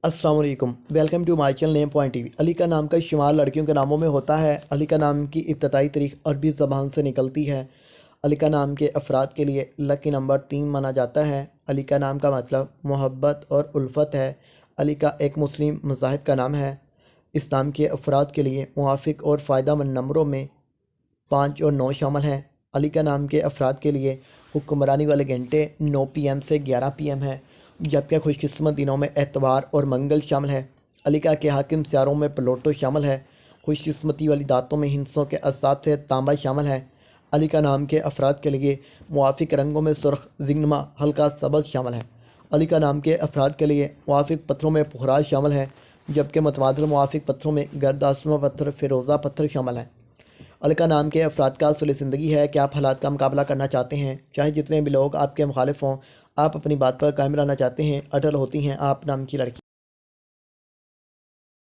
अस्सलाम वालेकुम, welcome to my channel name point TV. Ali का नाम का शुमार लड़कियों के नामों में होता है। अली का नाम की इब्तदाई तारीख अरबी ज़बान से निकलती है। अली का नाम के अफराद के लिए लकी नंबर 3 माना जाता है। अली का नाम का मतलब मोहब्बत और उल्फत है। अली का एक मुस्लिम मज़ाहिब का नाम है। इस्लाम के अफराद के लिए मुआफ़िक और फ़ायदेमंद नंबरों में 5 और 9 शामिल हैं। अली का नाम के अफराद के लिए हुक्मरानी वाले घंटे 9 PM से 11 PM हैं, जबकि खुशकिस्मत दिनों में एतवार और मंगल शामिल है। अली का के हाकिम सियारों में प्लूटो शामिल है। खुशकिस्मती वाली दांतों में हिंसों के असात से तांबा शामिल है। अली का नाम के अफराद के लिए मुआफ़िक रंगों में सुर्ख, जिंगमा, हल्का सब्ज़ शामिल है। अली का नाम के अफराद के लिए मुआफ़िक पत्थरों में पुखराज शामिल है, जबकि मतबादल मुआफ़िक पत्थरों में गर्द आसमा पत्थर, फ़िरोज़ा पत्थर शामिल हैं। अली का नाम के अफराद का असूल ज़िंदगी है कि आप हालात का मुकाबला करना चाहते हैं, चाहे जितने भी लोग आपके मुखालिफ हों। आप अपनी बात पर कायम रहना चाहते हैं, अटल होती हैं आप नाम की लड़की।